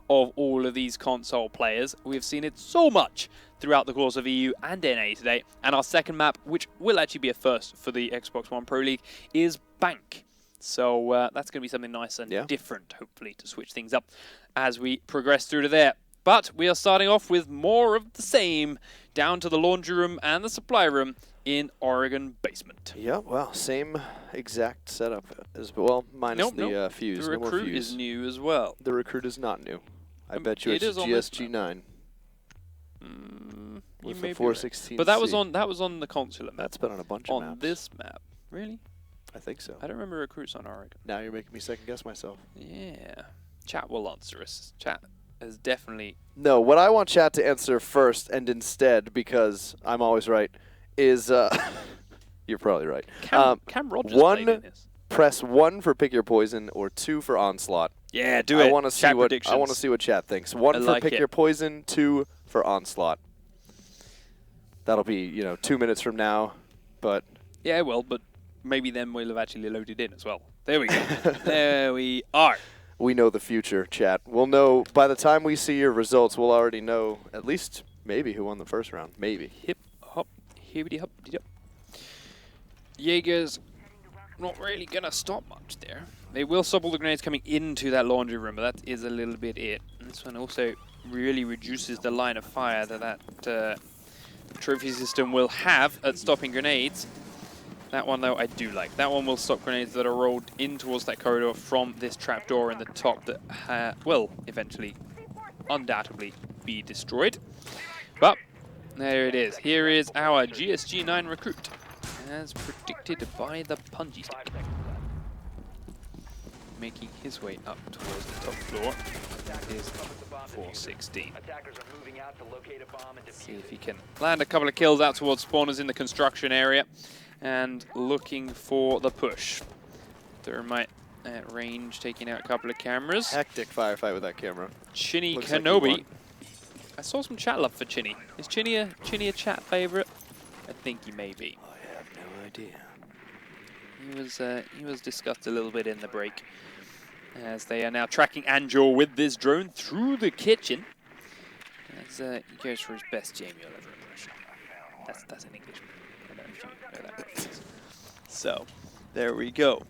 of all of these console players. We've seen it so much throughout the course of EU and NA today. And our second map, which will actually be a first for the Xbox One Pro League, is Bank. So that's going to be something nice and different, hopefully, to switch things up as we progress through to there. But we are starting off with more of the same, down to the laundry room and the supply room in Oregon Basement. Yeah, well, same exact setup as well, minus the fuse. The recruit is new as well. The recruit is not new. I bet you it's a GSG9. With the 416. But that was on the consular map. That's been on a bunch of maps. On this map, really? I think so. I don't remember recruits on Oregon. Now you're making me second guess myself. Yeah, chat will answer us. Chat is definitely. No, what I want chat to answer first and instead, because I'm always right, is you're probably right. Cam Rogers press 1 for Pick Your Poison or 2 for Onslaught. Yeah, do it. I want to see what chat thinks. 1 for Pick Your Poison, 2 for Onslaught. That'll be 2 minutes from now, but yeah, well, but maybe then we'll have actually loaded in as well. There we go. There we are. We know the future, chat. We'll know by the time we see your results. We'll already know at least maybe who won the first round. Maybe. Hip hop, hippity hop, dee up. Jaeger's not really gonna stop much there. They will stop all the grenades coming into that laundry room, but that is a little bit it. And this one also really reduces the line of fire that trophy system will have at stopping grenades. That one, though, I do like. That one will stop grenades that are rolled in towards that corridor from this trapdoor in the top that will eventually, undoubtedly, be destroyed. But there it is. Here is our GSG9 recruit, as predicted by the Punji stick. Making his way up towards the top floor. That is 416. See if he can land a couple of kills out towards spawners in the construction area. And looking for the push. Thermite at range, taking out a couple of cameras. Hectic firefight with that camera. Chinny Kenobi. I saw some chat love for Chinny. Is Chinny a chat favorite? I think he may be. I have no idea. He was discussed a little bit in the break, as they are now tracking Anjor with this drone through the kitchen. As he goes for his best Jamie Oliver impression. That's an English. So, there we go.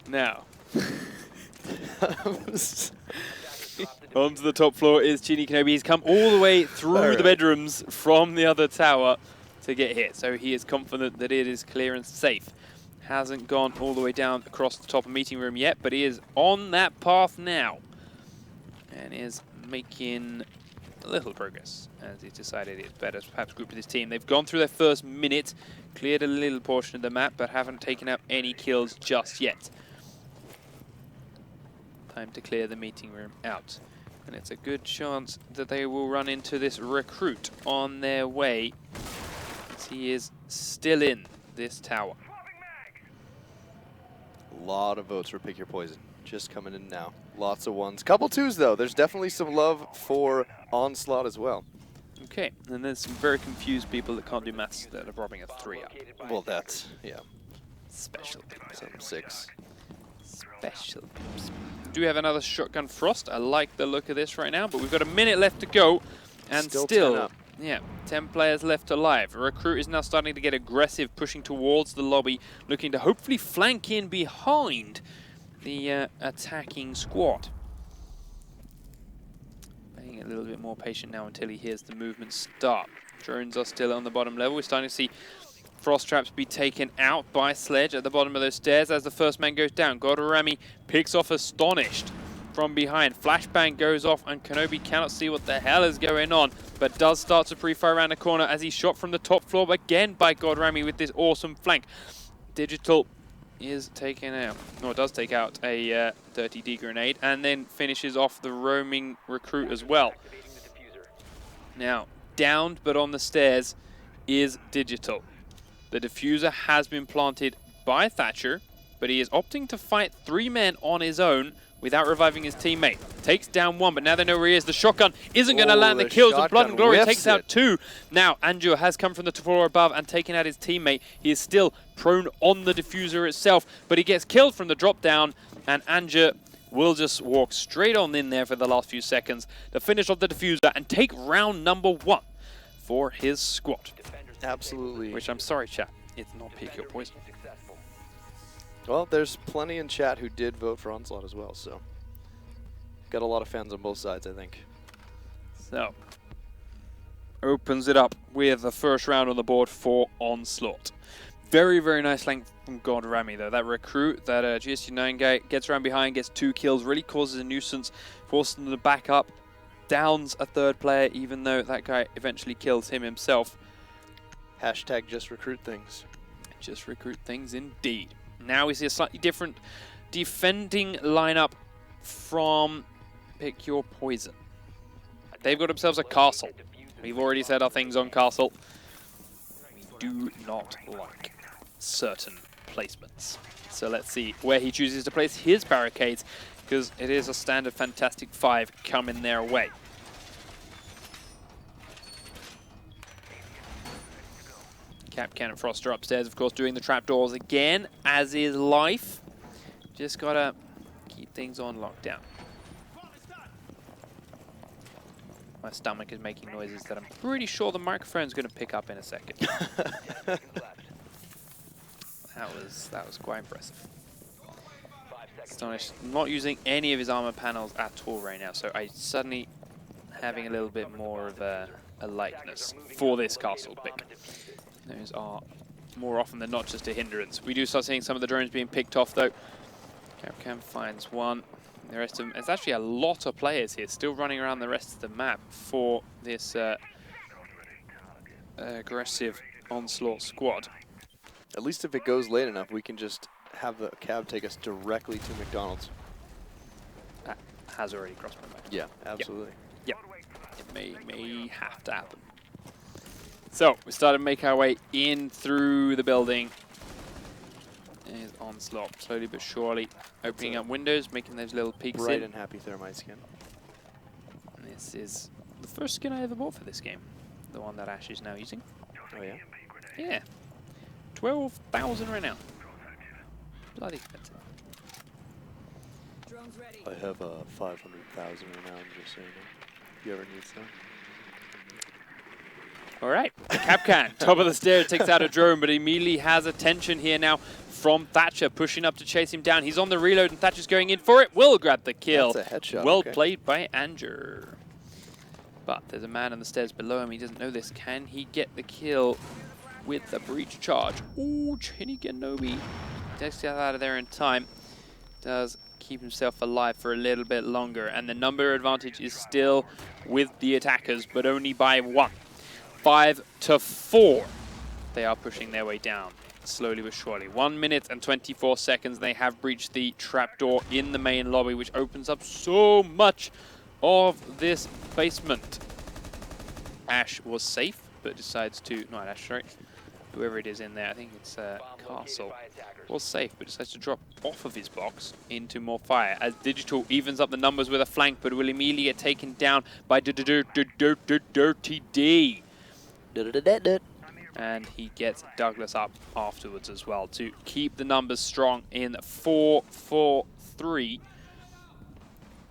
Now, onto the top floor is Chinny Kenobi. He's come all the way through the bedrooms from the other tower to get hit. So he is confident that it is clear and safe. Hasn't gone all the way down across the top of meeting room yet, but he is on that path now. And is making a little progress, as he's decided it's better to perhaps group with his team. They've gone through their first minute, cleared a little portion of the map, but haven't taken out any kills just yet. Time to clear the meeting room out. And it's a good chance that they will run into this recruit on their way, as he is still in this tower. A lot of votes for Pick Your Poison. Just coming in now. Lots of ones. Couple twos, though. There's definitely some love for Onslaught as well. Okay, and there's some very confused people that can't do maths that are robbing a 3 up. Well, that's, yeah. Special. Some 6. Special. Do we have another shotgun frost? I like the look of this right now, but we've got a minute left to go. And still 10 up. Yeah, 10 players left alive. A recruit is now starting to get aggressive, pushing towards the lobby, looking to hopefully flank in behind the attacking squad. Being a little bit more patient now until he hears the movement start. Drones are still on the bottom level. We're starting to see frost traps be taken out by Sledge at the bottom of those stairs as the first man goes down. Godorami picks off Astonished from behind. Flashbang goes off and Kenobi cannot see what the hell is going on, but does start to pre-fire around the corner as he's shot from the top floor again by Godorami with this awesome flank. Digital is taken out, or does take out a 30D grenade, and then finishes off the roaming recruit as well. Now, downed but on the stairs is Digital. The diffuser has been planted by Thatcher, but he is opting to fight 3 men on his own without reviving his teammate. Takes down 1, but now they know where he is. The shotgun isn't going to land the kills, and Blood and Glory takes out 2. Now, Anjur has come from the floor above and taken out his teammate. He is still prone on the diffuser itself, but he gets killed from the drop down, and Anjur will just walk straight on in there for the last few seconds to finish off the diffuser and take round number 1 for his squad. Absolutely. Which I'm sorry, chat, it's not Pick Your Poison. Well, there's plenty in chat who did vote for Onslaught as well, so got a lot of fans on both sides, I think. So, opens it up with the first round on the board for Onslaught. Very, very nice flank from God Rami, though. That recruit, that GSU9 guy, gets around behind, gets 2 kills, really causes a nuisance, forcing them to back up, downs a 3rd player, even though that guy eventually kills him himself. Hashtag just recruit things. Just recruit things, indeed. Now we see a slightly different defending lineup from Pick Your Poison. They've got themselves a castle. We've already said our things on castle. We do not like certain placements. So let's see where he chooses to place his barricades, because it is a standard Fantastic 5 coming their way. Capcan and Froster upstairs, of course, doing the trapdoors again, as is Life. Just gotta keep things on lockdown. My stomach is making noises that I'm pretty sure the microphone's going to pick up in a second. That was quite impressive. Astonished, not using any of his armor panels at all right now, so I suddenly having a little bit more of a likeness for this castle pick. Those are more often than not just a hindrance. We do start seeing some of the drones being picked off though. Capcom finds one. The rest of them, there's actually a lot of players here still running around the rest of the map for this aggressive Onslaught squad. At least if it goes late enough, we can just have the cab take us directly to McDonald's. That has already crossed my mind. Yeah, absolutely. Yep. It may have to happen. So, we started to make our way in through the building. There's Onslaught, slowly but surely opening up windows, making those little peeks Bright in. and happy thermite skin. And this is the first skin I ever bought for this game. The one that Ash is now using. Oh yeah? Yeah. 12,000 right now. Bloody expensive. I have 500,000 right now, I'm just saying. If you ever need some. All right, Capcan, top of the stairs, takes out a drone, but immediately has attention here now from Thatcher, pushing up to chase him down. He's on the reload, and Thatcher's going in for it. Will grab the kill. That's a headshot. Well played by Anger. But there's a man on the stairs below him. He doesn't know this. Can he get the kill with the breach charge? Ooh, Chinny Genobi does get out of there in time. Does keep himself alive for a little bit longer, and the number advantage is still with the attackers, but only by 1. 5 to 4. They are pushing their way down, slowly but surely. 1 minute and 24 seconds. They have breached the trapdoor in the main lobby, which opens up so much of this basement. Ash was safe, but decides to, not Ash, sorry, whoever it is in there, I think it's Castle, was safe, but decides to drop off of his box into more fire, as Digital evens up the numbers with a flank, but will immediately get taken down by Dirty D. And he gets Douglas up afterwards as well to keep the numbers strong in 4-4-3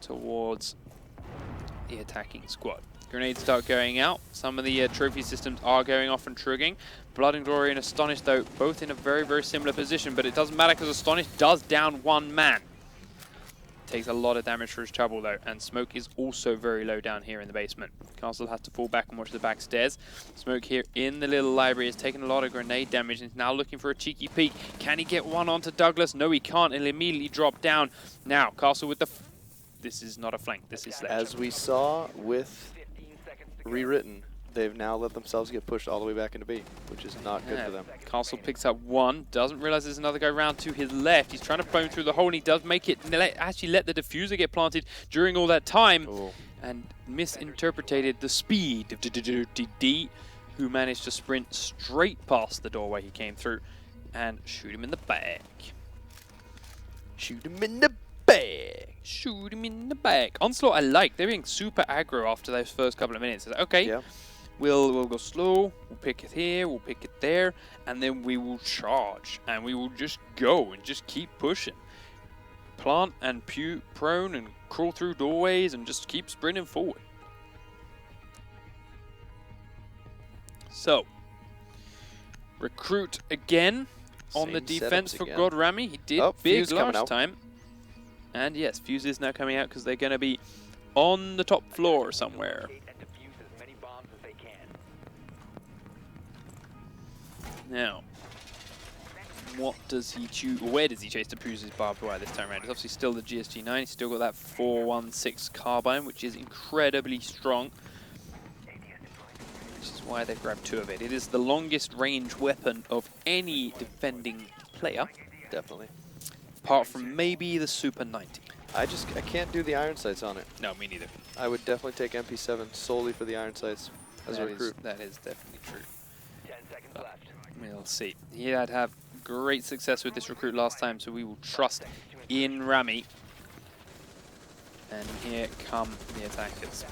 towards the attacking squad. Grenades start going out. Some of the trophy systems are going off and triggering. Blood and Glory and Astonished, though, both in a very, very similar position, but it doesn't matter because Astonished does down 1 man. Takes a lot of damage for his trouble, though, and Smoke is also very low down here in the basement. Castle has to fall back and watch the back stairs. Smoke here in the little library has taken a lot of grenade damage and is now looking for a cheeky peek. Can he get one onto Douglas? No, he can't. He'll immediately drop down. Now, Castle with the... This is not a flank. This is Sledge. As we saw with Rewritten, they've now let themselves get pushed all the way back into B, which is not good for them. Castle picks up 1, doesn't realize there's another guy round to his left. He's trying to bone through the hole, and he does make it, actually let the diffuser get planted during all that time, and misinterpreted the speed of D, who managed to sprint straight past the doorway he came through and shoot him in the back. Shoot him in the back. Shoot him in the back. Onslaught I like. They're being super aggro after those first couple of minutes. It's like, okay. Yeah. We'll go slow, we'll pick it here, we'll pick it there, and then we will charge, and we will just go and just keep pushing. plant and pew prone and crawl through doorways and just keep sprinting forward. So, Recruit again on the defense for Godorami. He did big last time. And yes, Fuse is now coming out because they're going to be on the top floor somewhere. Now, what does he choose? Where does he chase to Fuse his barbed wire this time around? It's obviously still the GSG-9. He's still got that 416 carbine, which is incredibly strong. Which is why they've grabbed 2 of it. It is the longest range weapon of any defending player. Definitely. Apart from maybe the Super 90. I can't do the iron sights on it. No, me neither. I would definitely take MP7 solely for the iron sights as a recruit. That is definitely true. 10 seconds left. We'll see. He had have great success with this recruit last time, so we will trust in Rami. And here come the attackers.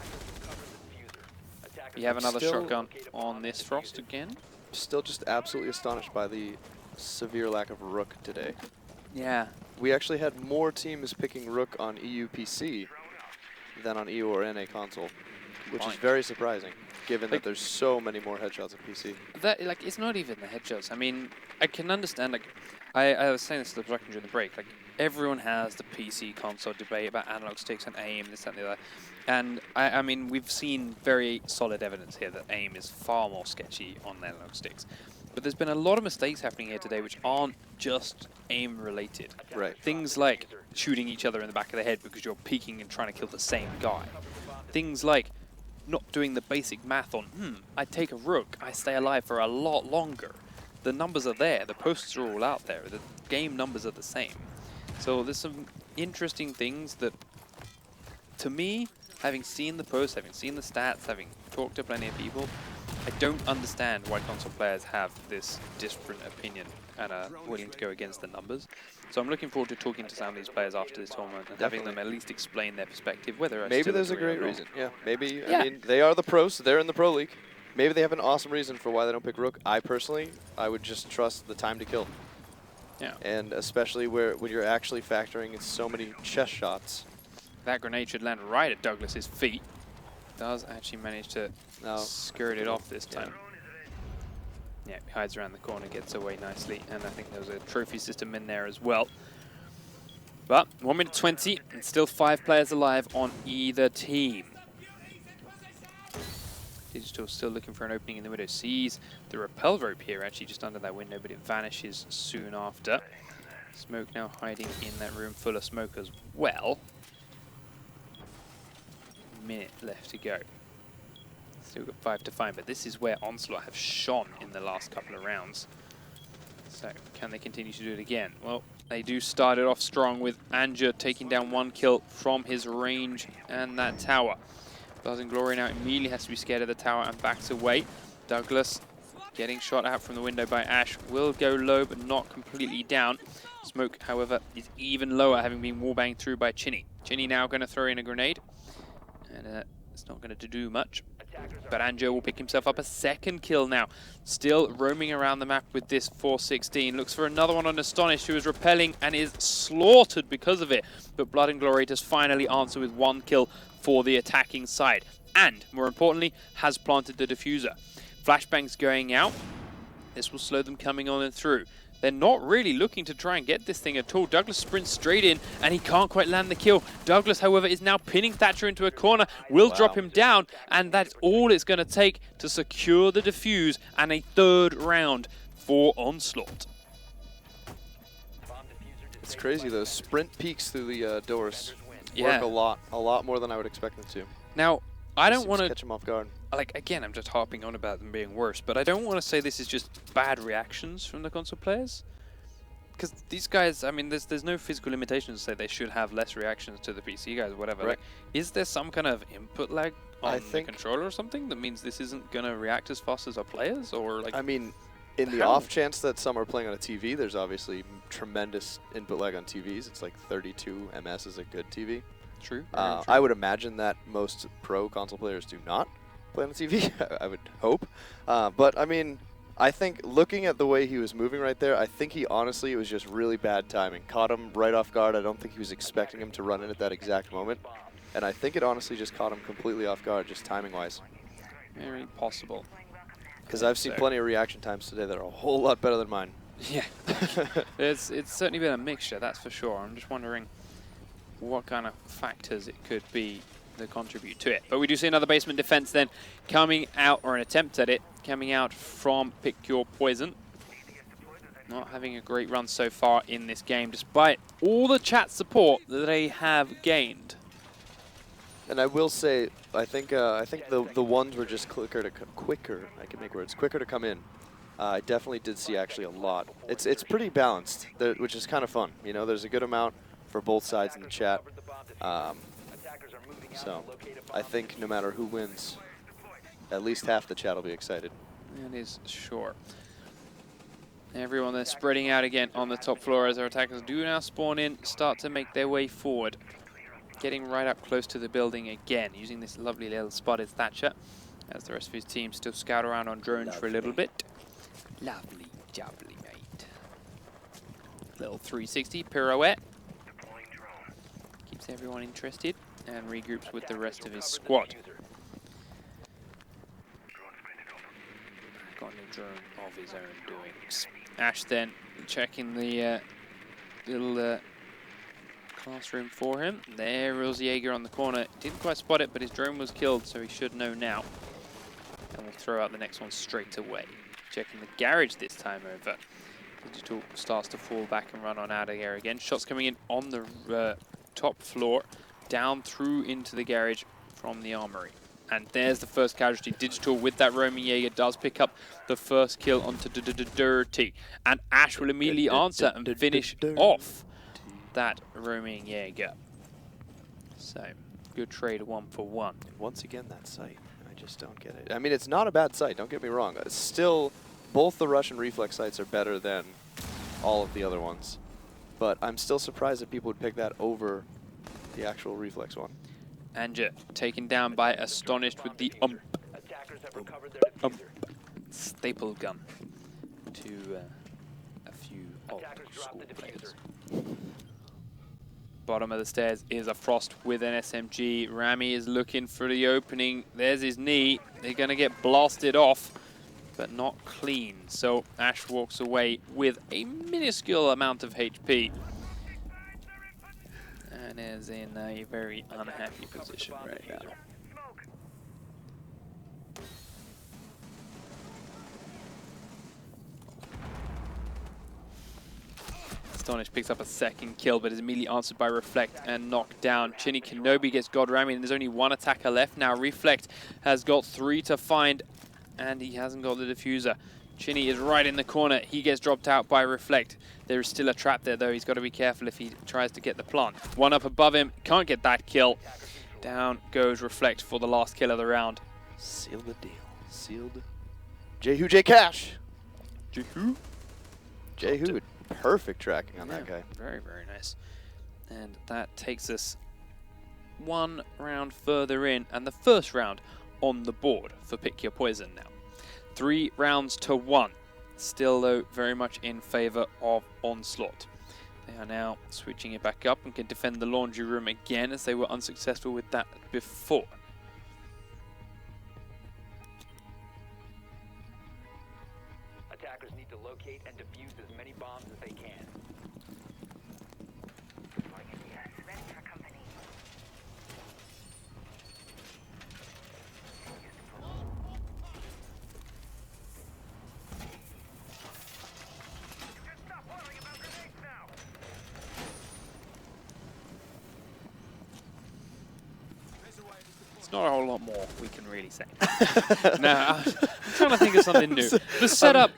We have another shotgun on this Frost again. Still just absolutely astonished by the severe lack of Rook today. Yeah. We actually had more teams picking Rook on EU PC than on EU or NA console, which is very surprising, given that there's so many more headshots on PC. That, like, it's not even the headshots. I mean, I can understand, like, I was saying this to the production during the break, like, everyone has the PC console debate about analog sticks and aim, this, that, and the other. And, I mean, we've seen very solid evidence here that aim is far more sketchy on analog sticks. But there's been a lot of mistakes happening here today which aren't just aim related. Right. Things like shooting each other in the back of the head because you're peeking and trying to kill the same guy. Things like not doing the basic math on, I take a Rook, I stay alive for a lot longer. The numbers are there, the posters are all out there, the game numbers are the same. So there's some interesting things that, to me, having seen the posts, having seen the stats, having talked to plenty of people, I don't understand why console players have this disparate opinion and are willing to go against the numbers. So I'm looking forward to talking to some of these players after this tournament and having them at least explain their perspective, whether I maybe there's a great reason. Yeah, maybe. I mean, they are the pros, they're in the Pro League. Maybe they have an awesome reason for why they don't pick Rook. I personally, I would just trust the time to kill. Yeah. And especially when you're actually factoring in so many chest shots. That grenade should land right at Douglas's feet. Does actually manage to skirt it off this time. Yeah, he hides around the corner, gets away nicely, and I think there's a trophy system in there as well. But 1 minute 20, and still 5 players alive on either team. Digital still looking for an opening in the window. Sees the rappel rope here actually just under that window, but it vanishes soon after. Smoke now hiding in that room full of smoke as well. Minute left to go. Still got 5 to find, but this is where Onslaught have shone in the last couple of rounds. So, can they continue to do it again? Well, they do start it off strong with Anja taking down 1 kill from his range and that tower. Blood and Glory now immediately has to be scared of the tower and backs away. Douglas getting shot out from the window by Ash will go low, but not completely down. Smoke, however, is even lower, having been wallbanged through by Chinny. Chinny now going to throw in a grenade. And it's not going to do much. But Anjo will pick himself up a 2nd kill now. Still roaming around the map with this 416. Looks for another one on Astonished, who is repelling and is slaughtered because of it. But Blood and Glory does finally answer with 1 kill for the attacking side. And, more importantly, has planted the diffuser. Flashbangs going out. This will slow them coming on and through. They're not really looking to try and get this thing at all. Douglas sprints straight in, and he can't quite land the kill. Douglas, however, is now pinning Thatcher into a corner, will drop him down, and that's all it's going to take to secure the defuse and a 3rd round for Onslaught. It's crazy, those sprint peeks through the doors work a lot more than I would expect them to. Now, I don't want to catch them off guard. Like, again, I'm just harping on about them being worse, but I don't want to say this is just bad reactions from the console players. Because these guys, I mean, there's no physical limitations to say they should have less reactions to the PC guys or whatever. Right. Like, is there some kind of input lag on the controller or something that means this isn't going to react as fast as our players? Or like, I mean, in the off chance that some are playing on a TV, there's obviously tremendous input lag on TVs. It's like 32 ms is a good TV. True. I would imagine that most pro console players do not play on the TV. I would hope. But, I mean, I think looking at the way he was moving right there, I think he honestly, it was just really bad timing. Caught him right off guard. I don't think he was expecting him to run in at that exact moment. And I think it honestly just caught him completely off guard, just timing-wise. Very possible. Because I've seen plenty of reaction times today that are a whole lot better than mine. Yeah. It's certainly been a mixture, that's for sure. I'm just wondering what kind of factors it could be that contribute to it. But we do see another basement defense then coming out, or an attempt at it, coming out from PICKYOURPOISON. Not having a great run so far in this game, despite all the chat support that they have gained. And I will say, I think the ones were just quicker. I can make words. Quicker to come in. I definitely did see actually a lot. It's pretty balanced, which is kind of fun. You know, there's a good amount for both sides in the chat. So I think no matter who wins, at least half the chat will be excited. That is sure. Everyone there spreading out again on the top floor as our attackers do now spawn in, start to make their way forward. Getting right up close to the building again, using this lovely little spotted Thatcher, as the rest of his team still scout around on drones for a little bit. Lovely, jubbly, mate. Little 360 pirouette. Keeps everyone interested and regroups with the rest of his squad. Got a drone of his own doings. Ash then checking the little classroom for him. There is Jaeger on the corner. Didn't quite spot it, but his drone was killed, so he should know now. And we'll throw out the next one straight away. Checking the garage this time over. Digital starts to fall back and run on out of here again. Shots coming in on the top floor, down through into the garage from the armory. And there's the first casualty. Digital with that roaming Jaeger does pick up the first kill onto Dirty. And Ash will immediately answer and finish off that roaming Jaeger. So, good trade 1-for-1. Once again, that sight. I just don't get it. I mean, it's not a bad sight, don't get me wrong. It's still, both the Russian reflex sights are better than all of the other ones. But I'm still surprised that people would pick that over the actual reflex one. Anja taken down by Astonished with the staple gun to a few old school players. Bottom of the stairs is a Frost with an SMG. Rami is looking for the opening. There's his knee. They're going to get blasted off, but not clean. So Ash walks away with a minuscule amount of HP. And is in a very unhappy position right now. Astonish picks up a second kill, but is immediately answered by Reflect and knocked down. Chinny Kenobi gets God Rami, and there's only one attacker left now. Reflect has got 3 to find, and he hasn't got the diffuser. Chinny is right in the corner. He gets dropped out by Reflect. There is still a trap there, though. He's got to be careful if he tries to get the plant. One up above him. Can't get that kill. Down goes Reflect for the last kill of the round. Sealed the deal. Sealed. Jehu J Cash. Jehu? Jehu. Perfect tracking on that guy. Very, very nice. And that takes us one round further in, and the first round on the board for Pick Your Poison now. 3 rounds to 1. Still, though, very much in favor of Onslaught. They are now switching it back up and can defend the laundry room again, as they were unsuccessful with that before. Attackers need to locate and defuse as many bombs as they can. It's not a whole lot more we can really say. Now, I'm trying to think of something new. The setup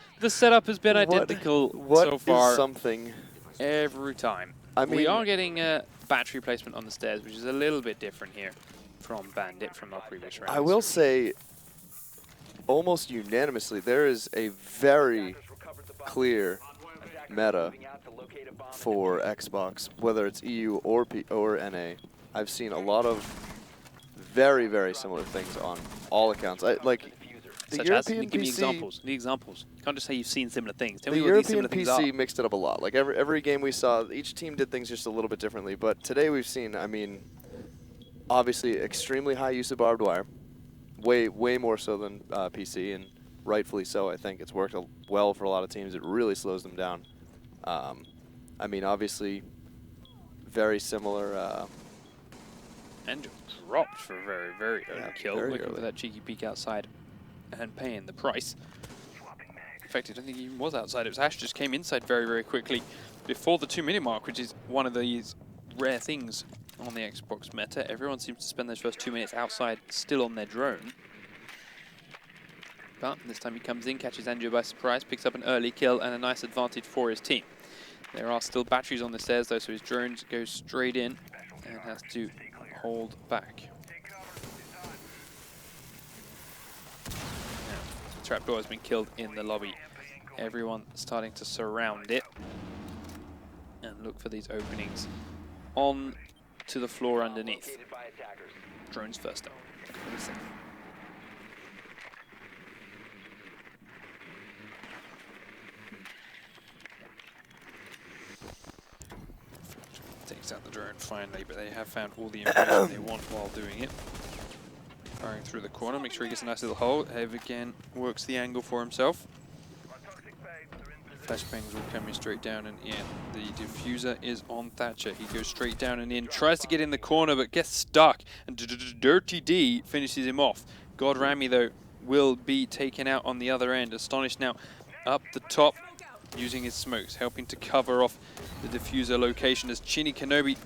has been identical so far. Something every time. I mean, we are getting a battery placement on the stairs, which is a little bit different here from Bandit from our previous round. I will say, almost unanimously, there is a very clear meta for Xbox, whether it's EU or NA. I've seen a lot of very, very similar things on all accounts. The Such as? European Give me PC examples. Need examples. You can't just say you've seen similar things. Tell The me what these European similar things PC are. mixed it up a lot. Like every game we saw, each team did things just a little bit differently. But today we've seen, I mean, obviously extremely high use of barbed wire, way more so than PC, and rightfully so. I think it's worked well for a lot of teams. It really slows them down. I mean, obviously, very similar. And just dropped for a very, very early Yeah, kill. very Looking for early. that cheeky peek outside and paying the price. In fact, I don't think he even was outside. It was Ash just came inside very, very quickly before the 2-minute mark, which is one of these rare things on the Xbox meta. Everyone seems to spend those first 2 minutes outside, still on their drone. But this time he comes in, catches Anjo by surprise, picks up an early kill and a nice advantage for his team. There are still batteries on the stairs though, so his drones go straight in and has to hold back. Trapdoor has been killed in the lobby. Everyone starting to surround it and look for these openings on to the floor underneath. Drones first up. Takes out the drone finally, but they have found all the information they want while doing it. Firing through the corner, make sure he gets a nice little hole. Ev again works the angle for himself. Flashbangs all coming straight down and in. The diffuser is on Thatcher. He goes straight down and in, tries to get in the corner but gets stuck. And Dirty D finishes him off. God Rami though will be taken out on the other end. Astonished now up the top using his smokes, helping to cover off the diffuser location as Chinny Kenobi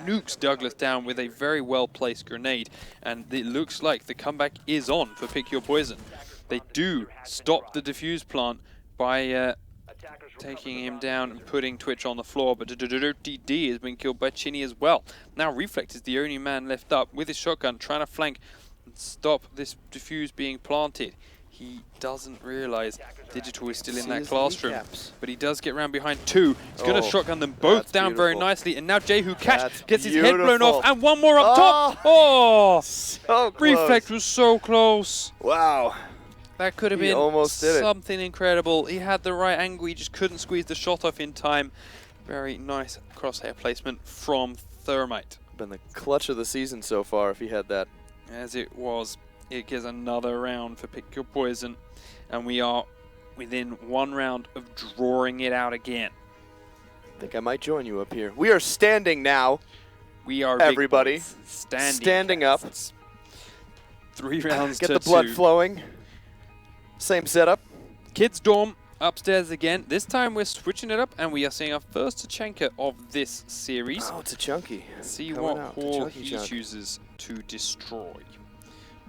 nukes Douglas down with a very well-placed grenade, and it looks like the comeback is on for Pick Your Poison. They do stop the diffuse plant by taking him down and putting Twitch on the floor, but Dirty D has been killed by Chinny as well. Now Reflect is the only man left up with his shotgun, trying to flank and stop this diffuse being planted. He doesn't realize Digital is still in that classroom, but he does get around behind two. He's going to shotgun them both down very nicely, and now Jehu Cash gets his head blown off, and one more up top. Oh, so close. Reflect was so close. Wow. That could have been almost did something incredible. He had the right angle, he just couldn't squeeze the shot off in time. Very nice crosshair placement from Thermite. Been the clutch of the season so far if he had that. As it was. It gets another round for Pick Your Poison, and we are within one round of drawing it out again. I think I might join you up here. We are standing now. We are everybody standing up. 3 rounds Get to the blood 2. flowing. Same setup. Kids dorm upstairs again. This time we're switching it up, and we are seeing our first Tachanka of this series. Oh, it's a chunky. See what hall he chooses to destroy.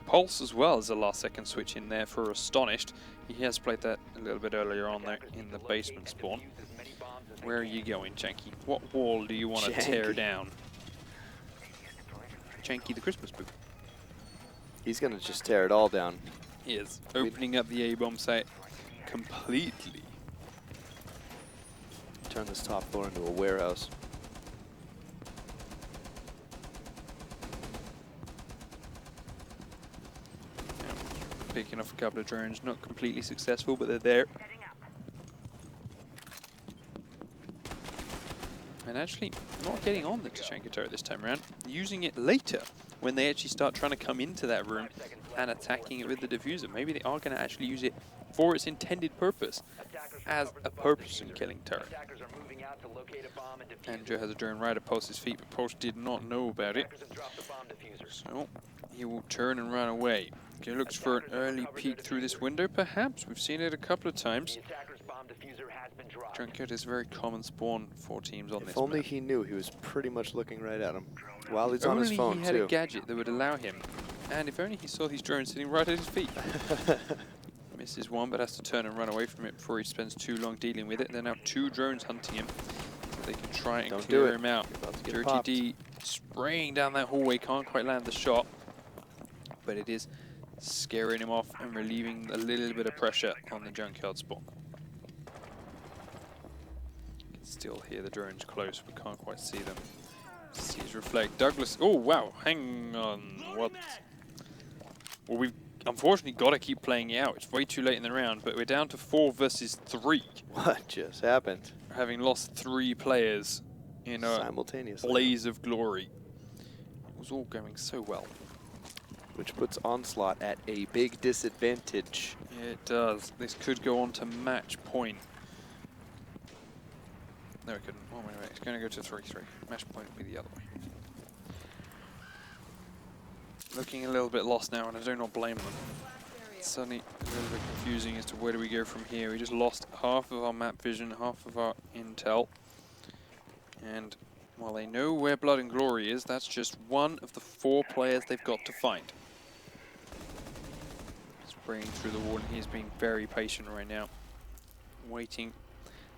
Pulse as well as the last second switch in there for Astonished. He has played that a little bit earlier on there in the basement spawn. Where are you going, Chanky? What wall do you want to tear down? Chanky the Christmas boo. He's going to just tear it all down. He is opening up the A-bomb site completely. Turn this top floor into a warehouse. Picking off a couple of drones, not completely successful, but they're there. And actually not getting on the Tachanka turret this time around, using it later when they actually start trying to come into that room and attacking it with the diffuser. Maybe they are going to actually use it for its intended purpose, as a purpose-killing turret. Andrew has a drone right at Pulse's feet, but Pulse did not know about it. So he will turn and run away. Okay, looks for an early peek through this window, perhaps. We've seen it a couple of times. Junkyard is a very common spawn for teams on this If only map. he knew, he was pretty much looking right at him. While he's on his phone, If only he had a gadget that would allow him. And if only he saw these drones sitting right at his feet. Misses one, but has to turn and run away from it before he spends too long dealing with it. There are now 2 drones hunting him. They can try and clear him out. Dirty D spraying down that hallway, can't quite land the shot. But it is scaring him off and relieving a little bit of pressure on the junkyard spawn. You can still hear the drones close, but can't quite see them. Sees Reflect. Douglas. Oh, wow. Hang on. What? Well, we've unfortunately got to keep playing it out. It's way too late in the round, but we're down to 4 versus 3. What just happened? Having lost 3 players in a Simultaneously. blaze of glory. It was all going so well. Which puts Onslaught at a big disadvantage. It does. This could go on to match point. No, it couldn't. Oh, wait. It's going to go to 3-3. Match point will be the other way. Looking a little bit lost now, and I do not blame them. It's suddenly a little bit confusing as to where do we go from here. We just lost half of our map vision, half of our intel. And while they know where Blood and Glory is, that's just one of the 4 players they've got to find. Spraying through the wall, and he's being very patient right now. Waiting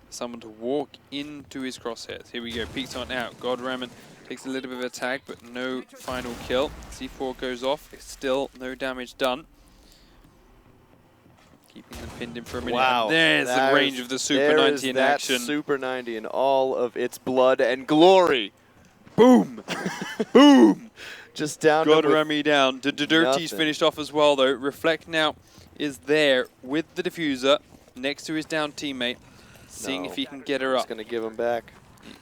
for someone to walk into his crosshairs. Here we go, peeks on out. God Ramen takes a little bit of a tag, but no final kill. C4 goes off, it's still no damage done. Keeping them pinned in for a minute. Wow. And there's the range of the Super 90 in action. Super 90 in all of its blood and glory. Boom! Boom! Just down God to Remy down. The Dirty's finished off as well, though. Reflect now is there with the diffuser next to his down teammate, seeing if he can get her He's up. going to give him back.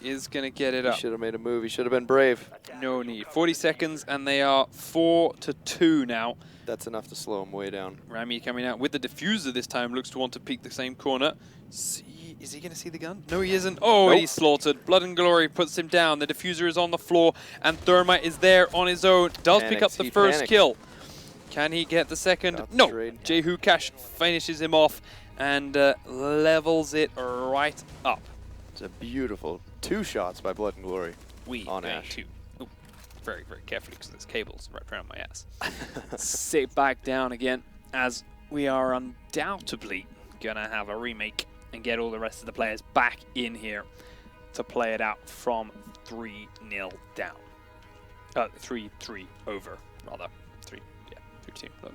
He is going to get it He up. should have made a move. He should have been brave. No need. 40 seconds, and they are 4-2 now. That's enough to slow him way down. Ramy coming out with the diffuser this time. Looks to want to peek the same corner. Is he going to see the gun? No, he isn't. Oh, Nope. He's slaughtered. Blood and Glory puts him down. The diffuser is on the floor, and Thermite is there on his own. Does pick up the He first panicked. kill. Can he get the second? Got the No. trade. Jehu Cash finishes him off and levels it right up. It's a beautiful 2 shots by Blood and Glory. On Ash. 2. Oh, very, very carefully because there's cables wrapped around my ass. Sit back down again, as we are undoubtedly going to have a remake and get all the rest of the players back in here to play it out from 3-0 down. 3-3 over, rather. 3-2, not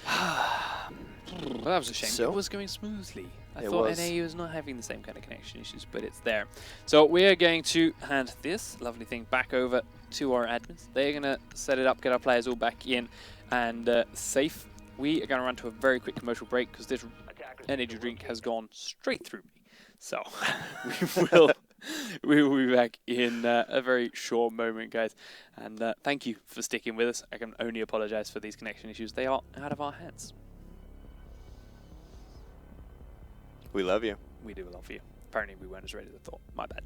3-2. That was a shame. So? It was going smoothly. I It thought was. NA was not having the same kind of connection issues, but it's there. So we are going to hand this lovely thing back over to our admins. They're going to set it up, get our players all back in and safe. We are going to run to a very quick commercial break because this energy drink has gone straight through me. So we will be back in a very short moment, guys. And thank you for sticking with us. I can only apologize for these connection issues. They are out of our hands. We love you. We do love you. Apparently we weren't as ready as I thought. My bad.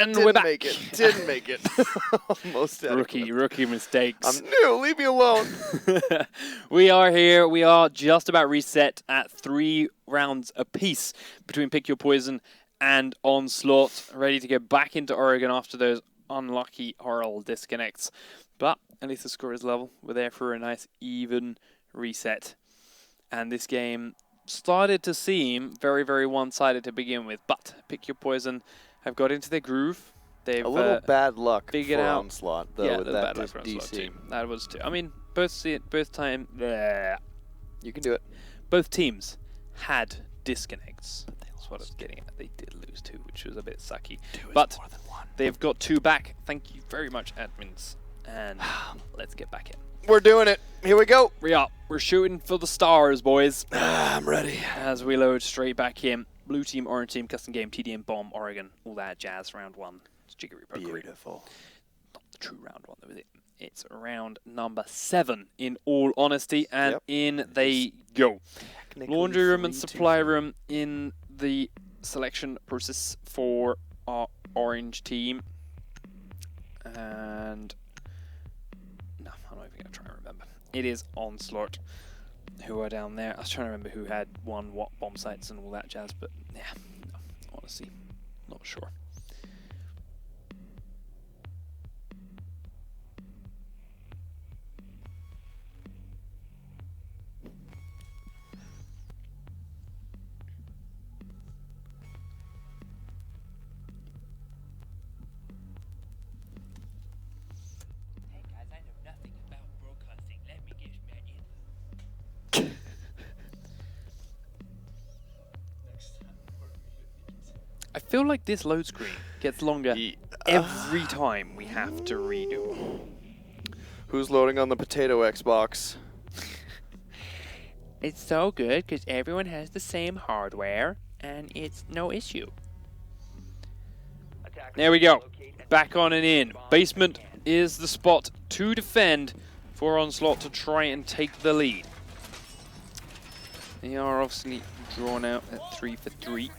And we're back. Make it. Didn't make it. Almost Rookie mistakes. I'm new. Leave me alone. We are here. We are just about reset at 3 rounds apiece between Pick Your Poison and Onslaught, ready to get back into Oregon after those unlucky oral disconnects. But at least the score is level. We're there for a nice even reset. And this game started to seem very, very one-sided to begin with, but Pick Your Poison have got into their groove. They've a little bad luck figured for out Onslaught, though, yeah, with bad that luck for Onslaught DC. too. That was too. I mean, both You can do it. both teams had disconnects. That's what I was getting at. They did lose 2, which was a bit sucky. But more than 1. they've got 2 back. Thank you very much, admins. And let's get back in. We're doing it. Here we go. We're shooting for the stars, boys. I'm ready. As we load straight back in. Blue team, orange team, custom game, TDM, bomb, Oregon, all that jazz. Round 1. It's jiggery pokery. Beautiful. Not the true round 1, though, is it? It's round number 7, in all honesty, and in they go. Laundry room and supply room in the selection process for our orange team. And no, I'm not even going to try and remember. It is Onslaught who are down there. I was trying to remember who had won what bomb sites and all that jazz, but yeah, no, honestly, not sure. I feel like this load screen gets longer every time we have to redo. Who's loading on the potato Xbox? It's so good because everyone has the same hardware and it's no issue. There we go. Back on and in. Basement is the spot to defend for Onslaught to try and take the lead. They are obviously drawn out at 3 for 3.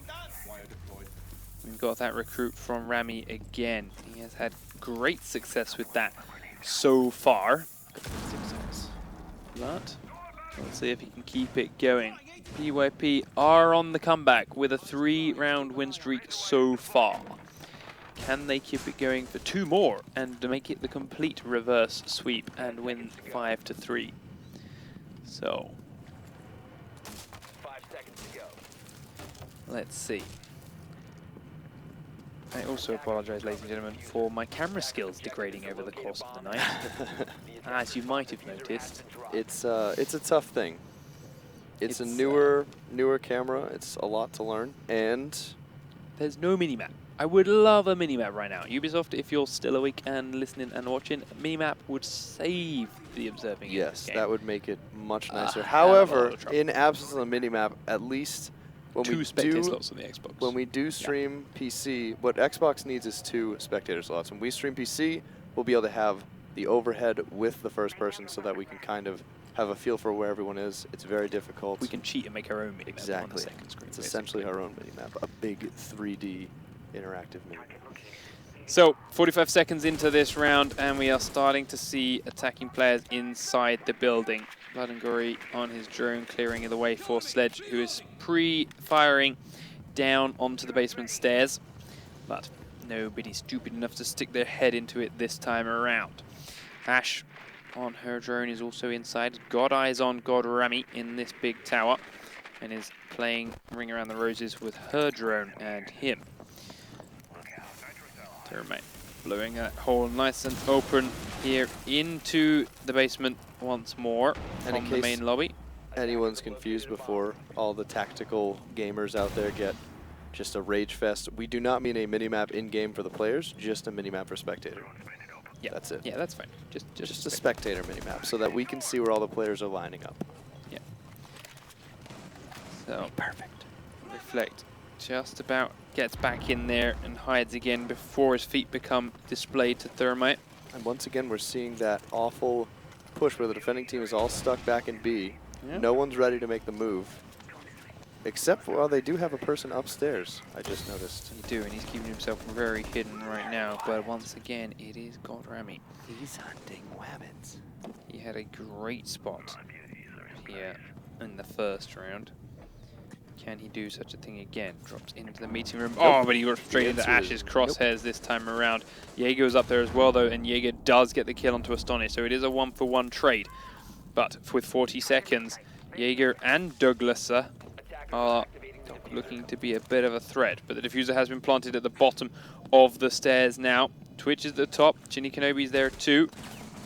We've got that recruit from Rami again. He has had great success with that so far. But let's see if he can keep it going. PYP are on the comeback with a 3-round win streak so far. Can they keep it going for 2 more and make it the complete reverse sweep and win 5 to 3? So 5 seconds to go. let's see. I also apologize, ladies and gentlemen, for my camera skills degrading over the course of the night. As you might have noticed. It's a tough thing. It's a newer camera. It's a lot to learn, and there's no minimap. I would love a minimap right now. Ubisoft, if you're still awake and listening and watching, a minimap would save the observing. yes, that would make it much nicer. hell of a lot However, of trouble. in absence of a minimap, at least when 2 spectator slots on the Xbox. when we do stream PC, what Xbox needs is 2 spectator slots. When we stream PC, we'll be able to have the overhead with the first person so that we can kind of have a feel for where everyone is. It's very difficult. We can cheat and make our own minimap on the second screen. It's essentially our own minimap, a big 3D interactive minimap. So, 45 seconds into this round, and we are starting to see attacking players inside the building. Blood and Gory on his drone, clearing the way for Sledge, who is pre-firing down onto the basement stairs. But nobody's stupid enough to stick their head into it this time around. Ash on her drone is also inside. God Eyes on God Rami in this big tower, and is playing Ring Around the Roses with her drone and him. Termite blowing that hole nice and open here into the basement once more from the main lobby. Anyone's confused before all the tactical gamers out there get just a rage fest. We do not mean a minimap in-game for the players, just a minimap for spectator. Yeah, that's it. Yeah, that's fine. Just a spectator minimap so that we can see where all the players are lining up. Yeah. So perfect. Reflect just about gets back in there and hides again before his feet become displayed to Thermite. And once again, we're seeing that awful push where the defending team is all stuck back in B. Yeah. No one's ready to make the move. Except for, well, they do have a person upstairs, I just noticed. You do, and he's keeping himself very hidden right now. But once again, it is Godrami. He's hunting rabbits. He had a great spot here in the first round. Can he do such a thing again? Drops into the meeting room. Oh, but he got straight into Ash's crosshairs this time around. Jaeger's up there as well, though, and Jaeger does get the kill onto Astonish, so it is a 1-for-1 trade. But with 40 seconds, Jaeger and Douglas are looking to be a bit of a threat. But the diffuser has been planted at the bottom of the stairs now. Twitch is at the top. Shinny Kenobi's there too,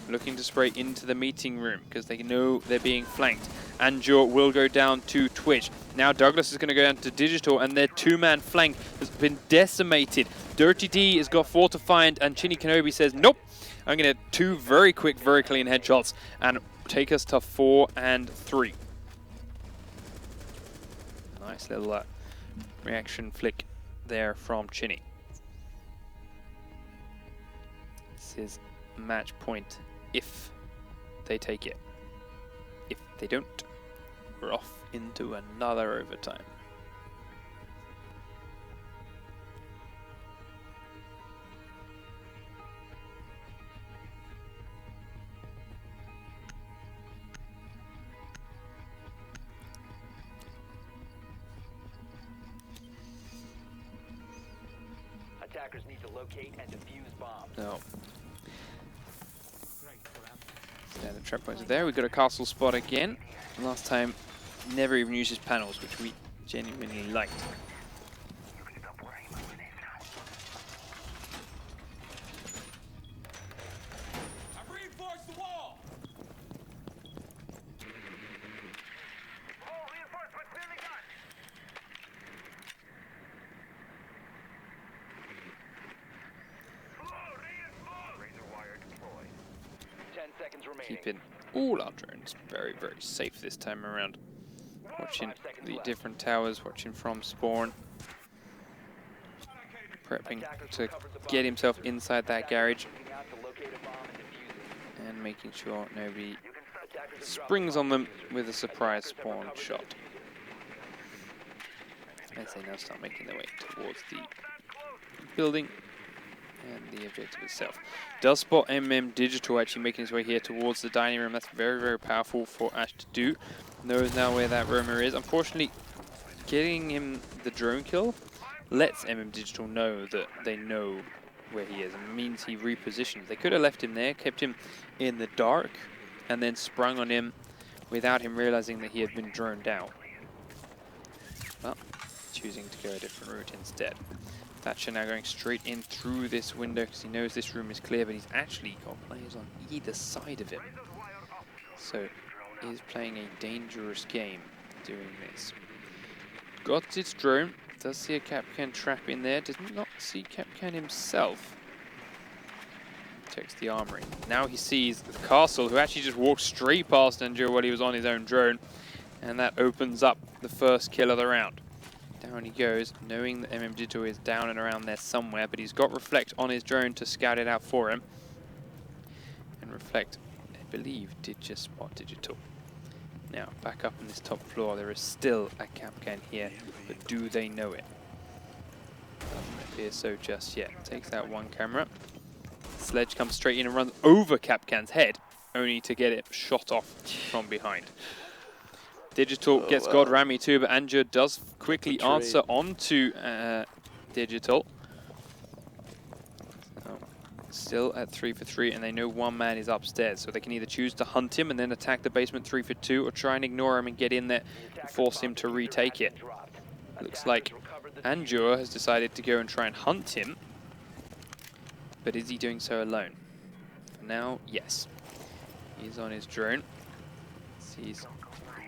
looking to spray into the meeting room because they know they're being flanked. Anjur will go down to Twitch. Now Douglas is going to go down to Digital, and their two-man flank has been decimated. Dirty D has got 4 to find, and Shinny Kenobi says, nope, I'm going to get 2 very quick, very clean headshots and take us to 4 and 3. Nice little reaction flick there from Chinny. This is match point if they take it. If they don't, we're off into another overtime. Attackers need to locate and defuse bombs. No. Standard trap points are there. We've got a castle spot again. Last time, never even used his panels, which we genuinely liked. I've reinforced the wall. 10 seconds remaining. Keeping all our drones very, very safe this time around. Watching the different towers, watching from spawn. Prepping to get himself inside that garage. And making sure nobody springs on them with a surprise spawn shot. As they now start making their way towards the building and the objective itself. Does spot Digital actually making his way here towards the dining room. That's very, very powerful for Ash to do. Knows now where that roamer is. Unfortunately, getting him the drone kill lets Digital know that they know where he is, and means he repositions. They could have left him there, kept him in the dark, and then sprung on him without him realizing that he had been droned out. Well, choosing to go a different route instead. Thatcher now going straight in through this window because he knows this room is clear, but he's actually got players on either side of him. So is playing a dangerous game doing this. Got its drone. Does see a Kapkan trap in there. Does not see Kapkan himself. Checks the armory. Now he sees the castle, who actually just walked straight past Andrew while he was on his own drone. And that opens up the first kill of the round. Down he goes, knowing that Digital is down and around there somewhere, but he's got Reflect on his drone to scout it out for him. And Reflect, I believe, did just spot Digital. Now, back up on this top floor, there is still a Kapkan here, but do they know it? Doesn't appear so just yet. Takes out one camera. Sledge comes straight in and runs over Kapkan's head, only to get it shot off from behind. Digital gets Godrami too, but Anjur does quickly answer onto Digital. Still at 3 for 3, and they know one man is upstairs, so they can either choose to hunt him and then attack the basement 3 for 2, or try and ignore him and get in there and force him to retake it. Looks like Anjur has decided to go and try and hunt him, but is he doing so alone? For now, yes. He's on his drone.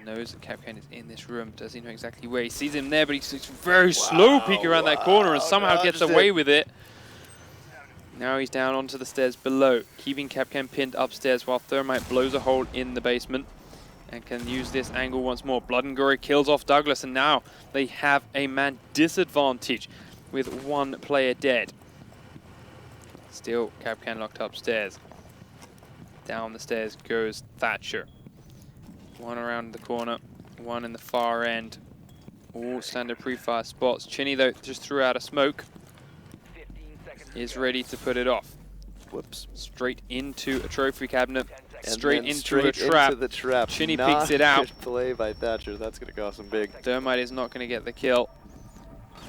Knows that Kapkan is in this room. Does he know exactly where? He sees him there, but he's very slow peek around that corner and somehow gets away with it. Now he's down onto the stairs below, keeping Kapkan pinned upstairs while Thermite blows a hole in the basement and can use this angle once more. Blood and Glory kills off Douglas, and now they have a man disadvantage with one player dead. Still, Kapkan locked upstairs. Down the stairs goes Thatcher. One around the corner, one in the far end. All standard pre-fire spots. Chinny, though, just threw out a smoke. 15 seconds. Is ready to put it off. Whoops. Straight into a trophy cabinet. And Straight then into straight a trap. Into the trap. Chinny Not picks it out. good play by Thatcher. That's going to cost him big. Thermite is not going to get the kill.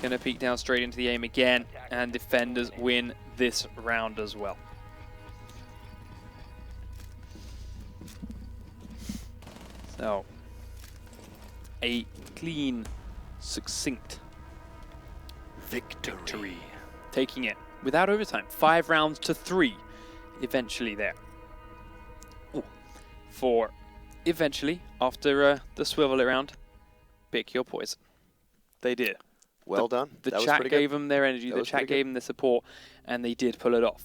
Going to peek down straight into the aim again. And defenders win this round as well. So, a clean, succinct victory. Taking it without overtime. 5 rounds to 3 eventually there. Ooh. For eventually, after the swivel it round, pick your poison. They did. Well done. The That was chat pretty gave good. them their energy, That the was chat pretty gave good. them the support, and they did pull it off.